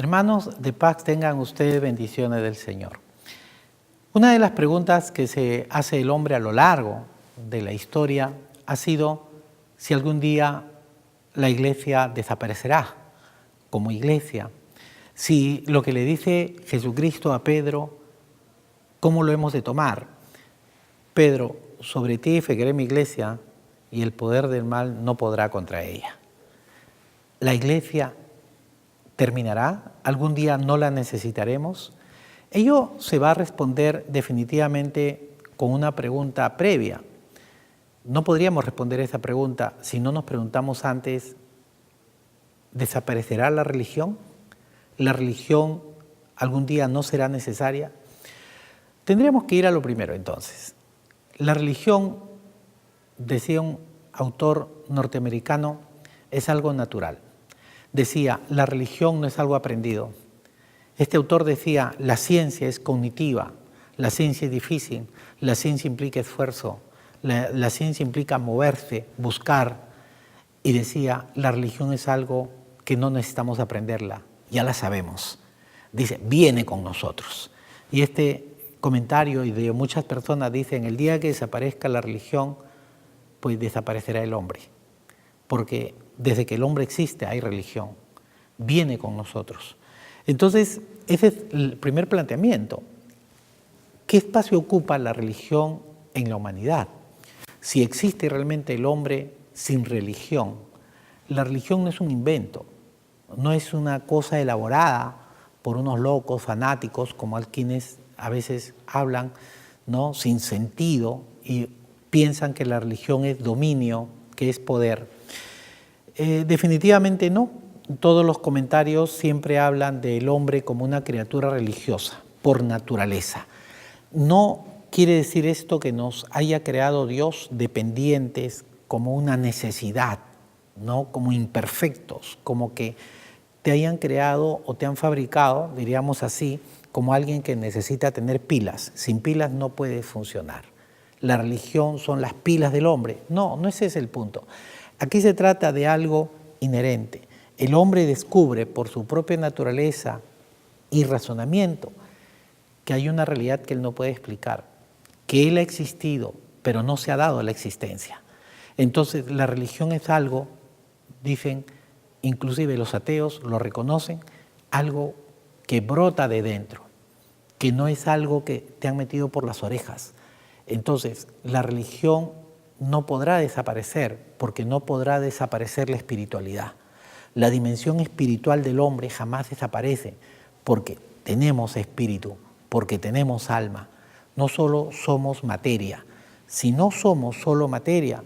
Hermanos, de paz tengan ustedes bendiciones del Señor. Una de las preguntas que se hace el hombre a lo largo de la historia ha sido si algún día la iglesia desaparecerá como iglesia. Si lo que le dice Jesucristo a Pedro, ¿cómo lo hemos de tomar? Pedro, sobre ti edificaré mi iglesia y el poder del mal no podrá contra ella. La iglesia terminará, algún día no la necesitaremos. Ello se va a responder definitivamente con una pregunta previa. No podríamos responder esa pregunta si no nos preguntamos antes, ¿desaparecerá la religión? ¿La religión algún día no será necesaria? Tendríamos que ir a lo primero entonces. La religión, decía un autor norteamericano, es algo natural. Decía, la religión no es algo aprendido. Este autor decía, la ciencia es cognitiva, la ciencia es difícil, la ciencia implica esfuerzo, la ciencia implica moverse, buscar. Y decía, la religión es algo que no necesitamos aprenderla, ya la sabemos. Dice, viene con nosotros. Y este comentario y de muchas personas dicen, el día que desaparezca la religión, pues desaparecerá el hombre. Porque desde que el hombre existe hay religión, viene con nosotros. Entonces, ese es el primer planteamiento. ¿Qué espacio ocupa la religión en la humanidad? Si existe realmente el hombre sin religión, la religión no es un invento, no es una cosa elaborada por unos locos fanáticos como quienes a veces hablan, ¿no?, sin sentido y piensan que la religión es dominio, que es poder. Definitivamente no. Todos los comentarios siempre hablan del hombre como una criatura religiosa, por naturaleza. No quiere decir esto que nos haya creado Dios dependientes como una necesidad, ¿no?, como imperfectos, como que te hayan creado o te han fabricado, diríamos así, como alguien que necesita tener pilas. Sin pilas no puede funcionar. La religión son las pilas del hombre. No, no ese es el punto. Aquí se trata de algo inherente. El hombre descubre por su propia naturaleza y razonamiento que hay una realidad que él no puede explicar, que él ha existido, pero no se ha dado la existencia. Entonces, la religión es algo, dicen, inclusive los ateos lo reconocen, algo que brota de dentro, que no es algo que te han metido por las orejas. Entonces, la religión no podrá desaparecer, porque no podrá desaparecer la espiritualidad. La dimensión espiritual del hombre jamás desaparece, porque tenemos espíritu, porque tenemos alma. No solo somos materia. Si no somos solo materia,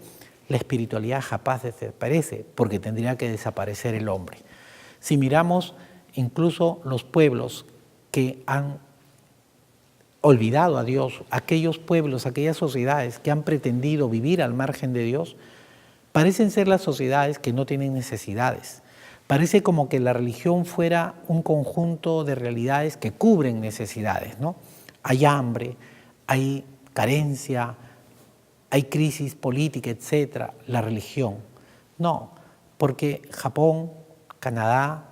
la espiritualidad jamás desaparece, porque tendría que desaparecer el hombre. Si miramos incluso los pueblos que han olvidado a Dios, aquellos pueblos, aquellas sociedades que han pretendido vivir al margen de Dios, parecen ser las sociedades que no tienen necesidades. Parece como que la religión fuera un conjunto de realidades que cubren necesidades, ¿no? Hay hambre, hay carencia, hay crisis política, etc. La religión. No, porque Japón, Canadá,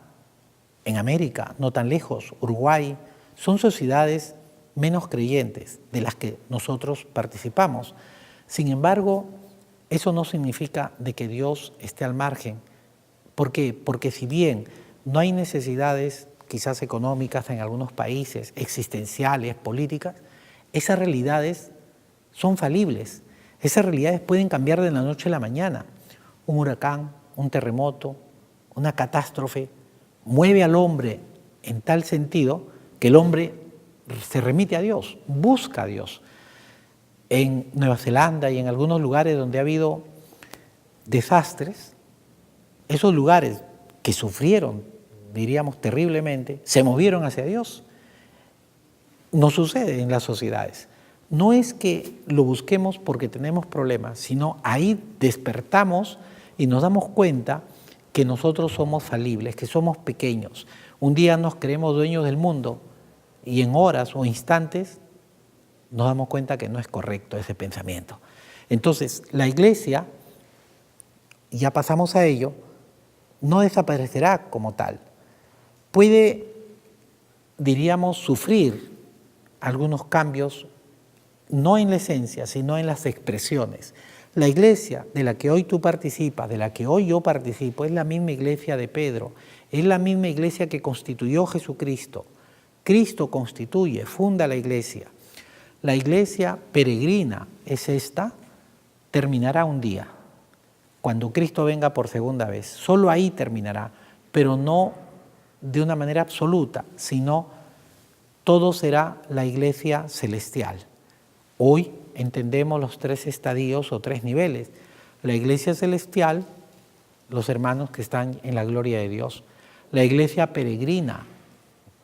en América, no tan lejos, Uruguay, son sociedades menos creyentes de las que nosotros participamos. Sin embargo, eso no significa de que Dios esté al margen. ¿Por qué? Porque si bien no hay necesidades quizás económicas en algunos países, existenciales, políticas, esas realidades son falibles. Esas realidades pueden cambiar de la noche a la mañana. Un huracán, un terremoto, una catástrofe mueve al hombre en tal sentido que el hombre se remite a Dios, busca a Dios. En Nueva Zelanda y en algunos lugares donde ha habido desastres, esos lugares que sufrieron, diríamos, terriblemente, se movieron hacia Dios. No sucede en las sociedades. No es que lo busquemos porque tenemos problemas, sino ahí despertamos y nos damos cuenta que nosotros somos falibles, que somos pequeños. Un día nos creemos dueños del mundo, y en horas o instantes nos damos cuenta que no es correcto ese pensamiento. Entonces, la iglesia, ya pasamos a ello, no desaparecerá como tal. Puede diríamos, sufrir algunos cambios, no en la esencia, sino en las expresiones. La iglesia de la que hoy tú participas, de la que hoy yo participo, es la misma iglesia de Pedro, es la misma iglesia que constituyó Jesucristo. Cristo constituye, funda la iglesia. La iglesia peregrina es esta, terminará un día, cuando Cristo venga por segunda vez. Solo ahí terminará, pero no de una manera absoluta, sino todo será la iglesia celestial. Hoy entendemos los 3 estadios o 3 niveles. La iglesia celestial, los hermanos que están en la gloria de Dios. La iglesia peregrina,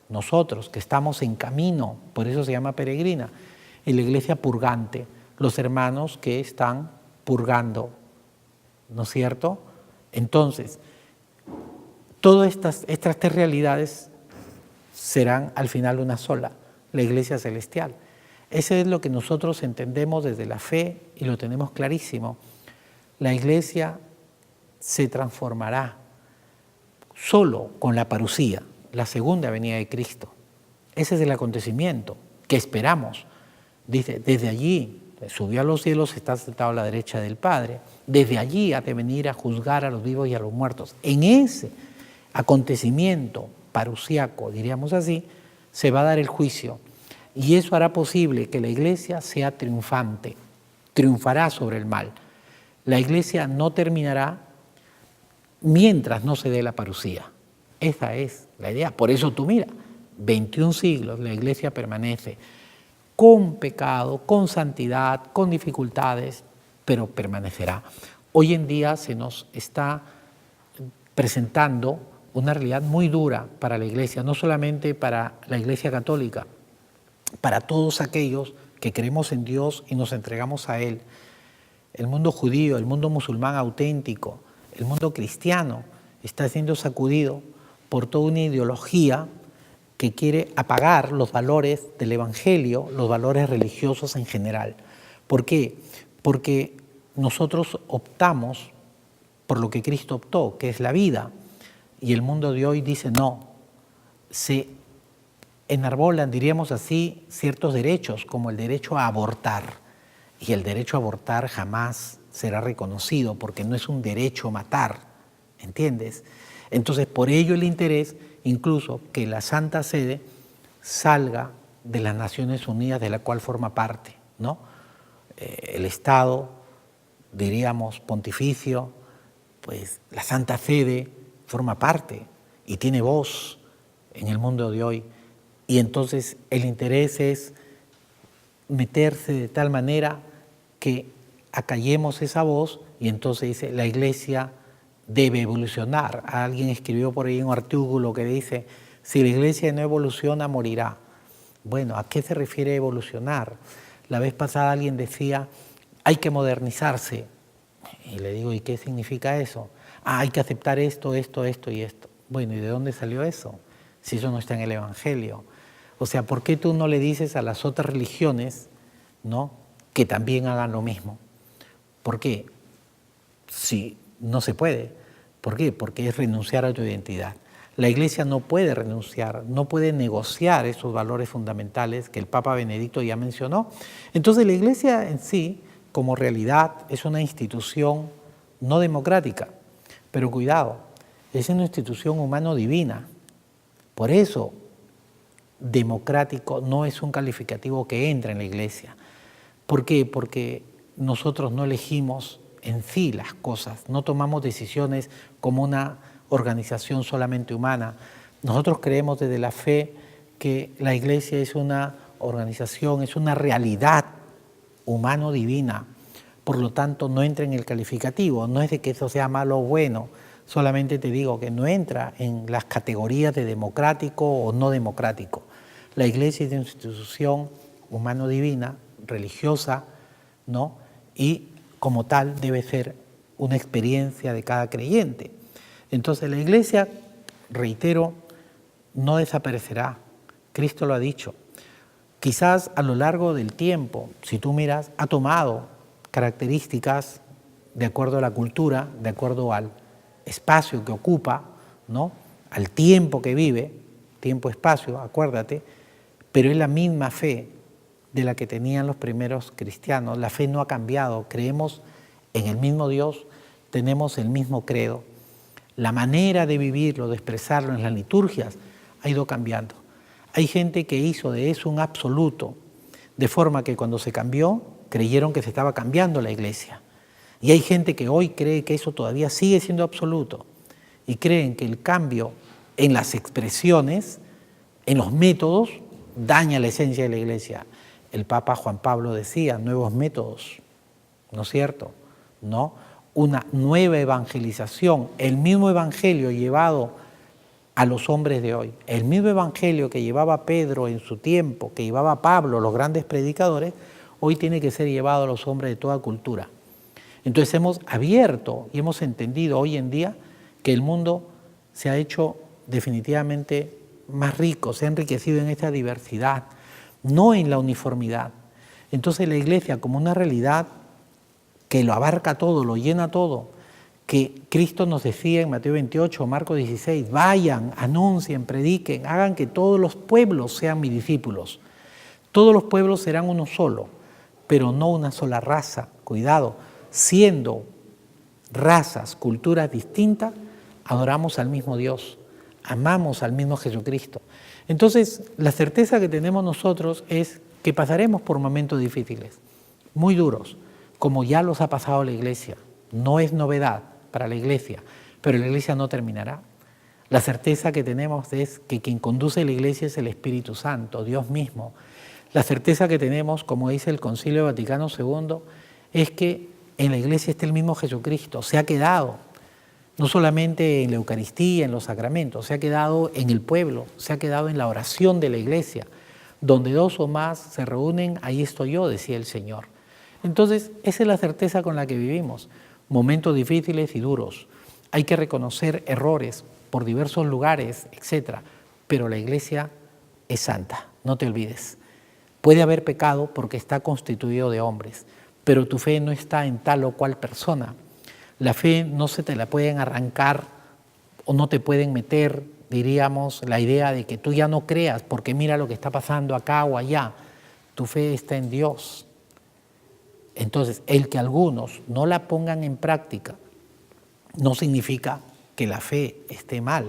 nosotros que estamos en camino, por eso se llama peregrina. Y la iglesia purgante, los hermanos que están purgando, ¿no es cierto? Entonces, todas estas 3 realidades serán al final una sola, la iglesia celestial. Eso es lo que nosotros entendemos desde la fe y lo tenemos clarísimo. La iglesia se transformará solo con la parusía, la segunda venida de Cristo. Ese es el acontecimiento que esperamos. Dice, desde allí subió a los cielos, está sentado a la derecha del Padre. Desde allí ha de venir a juzgar a los vivos y a los muertos. En ese acontecimiento parusiaco, diríamos así, se va a dar el juicio. Y eso hará posible que la iglesia sea triunfante, triunfará sobre el mal. La iglesia no terminará mientras no se dé la parusía. Esa es la idea. Por eso tú mira, 21 siglos la iglesia permanece con pecado, con santidad, con dificultades, pero permanecerá. Hoy en día se nos está presentando una realidad muy dura para la iglesia, no solamente para la iglesia católica, para todos aquellos que creemos en Dios y nos entregamos a Él. El mundo judío, el mundo musulmán auténtico, el mundo cristiano está siendo sacudido por toda una ideología que quiere apagar los valores del Evangelio, los valores religiosos en general. ¿Por qué? Porque nosotros optamos por lo que Cristo optó, que es la vida, y el mundo de hoy dice no. Se enarbolan, diríamos así, ciertos derechos, como el derecho a abortar. Y el derecho a abortar jamás será reconocido, porque no es un derecho matar, ¿entiendes? Entonces, por ello el interés, incluso, que la Santa Sede salga de las Naciones Unidas, de la cual forma parte, ¿no? El Estado, diríamos, pontificio, pues la Santa Sede forma parte y tiene voz en el mundo de hoy. Y entonces el interés es meterse de tal manera que acallemos esa voz y entonces dice, la iglesia debe evolucionar. Alguien escribió por ahí un artículo que dice, si la iglesia no evoluciona, morirá. Bueno, ¿a qué se refiere evolucionar? La vez pasada alguien decía, hay que modernizarse. Y le digo, ¿y qué significa eso? Hay que aceptar esto, esto, esto y esto. Bueno, ¿y de dónde salió eso? Si eso no está en el Evangelio. O sea, ¿por qué tú no le dices a las otras religiones, ¿no?, que también hagan lo mismo? ¿Por qué? Sí, no se puede. ¿Por qué? Porque es renunciar a tu identidad. La iglesia no puede renunciar, no puede negociar esos valores fundamentales que el Papa Benedicto ya mencionó. Entonces la iglesia en sí, como realidad, es una institución no democrática, pero cuidado, es una institución humano-divina. Por eso, democrático no es un calificativo que entra en la iglesia. ¿Por qué? Porque nosotros no elegimos en sí las cosas, no tomamos decisiones como una organización solamente humana. Nosotros creemos desde la fe que la iglesia es una organización, es una realidad humano-divina. Por lo tanto, no entra en el calificativo, no es de que eso sea malo o bueno, solamente te digo que no entra en las categorías de democrático o no democrático. La iglesia es una institución humano-divina, religiosa, ¿no? Y como tal debe ser una experiencia de cada creyente. Entonces la iglesia, reitero, no desaparecerá. Cristo lo ha dicho. Quizás a lo largo del tiempo, si tú miras, ha tomado características de acuerdo a la cultura, de acuerdo al espacio que ocupa, ¿no?, al tiempo que vive, tiempo-espacio, acuérdate, pero es la misma fe de la que tenían los primeros cristianos. La fe no ha cambiado, creemos en el mismo Dios, tenemos el mismo credo. La manera de vivirlo, de expresarlo en las liturgias, ha ido cambiando. Hay gente que hizo de eso un absoluto, de forma que cuando se cambió, creyeron que se estaba cambiando la iglesia. Y hay gente que hoy cree que eso todavía sigue siendo absoluto y creen que el cambio en las expresiones, en los métodos, daña la esencia de la iglesia. El Papa Juan Pablo decía, nuevos métodos, ¿no es cierto? ¿No? Una nueva evangelización, el mismo evangelio llevado a los hombres de hoy, el mismo evangelio que llevaba Pedro en su tiempo, que llevaba Pablo, los grandes predicadores, hoy tiene que ser llevado a los hombres de toda cultura. Entonces hemos abierto y hemos entendido hoy en día que el mundo se ha hecho definitivamente más rico, se ha enriquecido en esta diversidad, no en la uniformidad. Entonces la iglesia como una realidad que lo abarca todo, lo llena todo, que Cristo nos decía en Mateo 28, Marcos 16, vayan, anuncien, prediquen, hagan que todos los pueblos sean mis discípulos. Todos los pueblos serán uno solo, pero no una sola raza. Cuidado, siendo razas, culturas distintas, adoramos al mismo Dios, amamos al mismo Jesucristo. Entonces, la certeza que tenemos nosotros es que pasaremos por momentos difíciles, muy duros, como ya los ha pasado la iglesia. No es novedad para la iglesia, pero la iglesia no terminará. La certeza que tenemos es que quien conduce la iglesia es el Espíritu Santo, Dios mismo. La certeza que tenemos, como dice el Concilio Vaticano II, es que en la iglesia está el mismo Jesucristo, se ha quedado, no solamente en la Eucaristía, en los sacramentos, se ha quedado en el pueblo, se ha quedado en la oración de la iglesia. Donde dos o más se reúnen, ahí estoy yo, decía el Señor. Entonces, esa es la certeza con la que vivimos. Momentos difíciles y duros. Hay que reconocer errores por diversos lugares, etc. Pero la iglesia es santa, no te olvides. Puede haber pecado porque está constituido de hombres, pero tu fe no está en tal o cual persona. La fe no se te la pueden arrancar o no te pueden meter, diríamos, la idea de que tú ya no creas porque mira lo que está pasando acá o allá. Tu fe está en Dios. Entonces, el que algunos no la pongan en práctica no significa que la fe esté mal,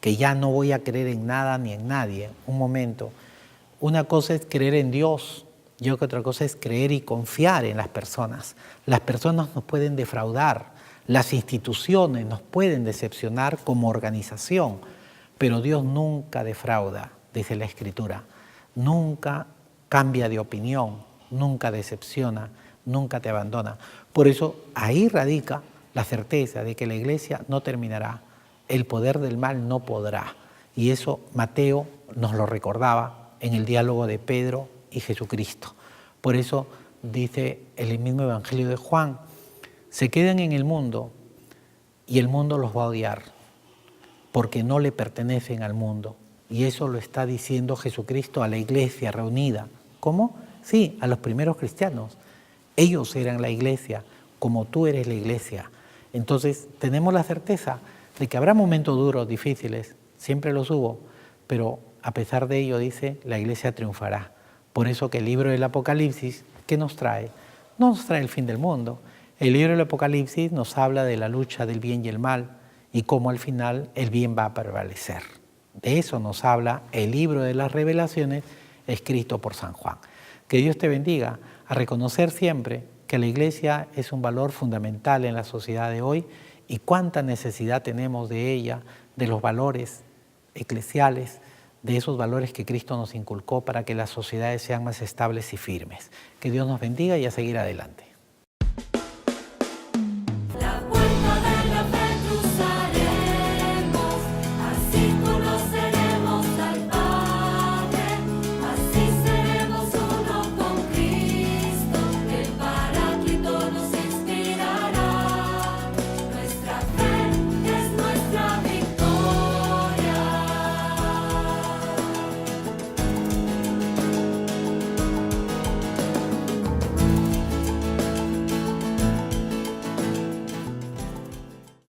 que ya no voy a creer en nada ni en nadie. Un momento, una cosa es creer en Dios, y otra cosa es creer y confiar en las personas. Las personas nos pueden defraudar, las instituciones nos pueden decepcionar como organización, pero Dios nunca defrauda, dice la Escritura, nunca cambia de opinión, nunca decepciona, nunca te abandona. Por eso ahí radica la certeza de que la iglesia no terminará, el poder del mal no podrá. Y eso Mateo nos lo recordaba en el diálogo de Pedro y Jesucristo. Por eso dice el mismo Evangelio de Juan, se quedan en el mundo y el mundo los va a odiar, porque no le pertenecen al mundo. Y eso lo está diciendo Jesucristo a la iglesia reunida. ¿Cómo? Sí, a los primeros cristianos. Ellos eran la iglesia, como tú eres la iglesia. Entonces, tenemos la certeza de que habrá momentos duros, difíciles, siempre los hubo, pero a pesar de ello, dice, la iglesia triunfará. Por eso que el libro del Apocalipsis, ¿qué nos trae? No nos trae el fin del mundo. El libro del Apocalipsis nos habla de la lucha del bien y el mal y cómo al final el bien va a prevalecer. De eso nos habla el libro de las Revelaciones escrito por San Juan. Que Dios te bendiga a reconocer siempre que la iglesia es un valor fundamental en la sociedad de hoy y cuánta necesidad tenemos de ella, de los valores eclesiales, de esos valores que Cristo nos inculcó para que las sociedades sean más estables y firmes. Que Dios nos bendiga y a seguir adelante.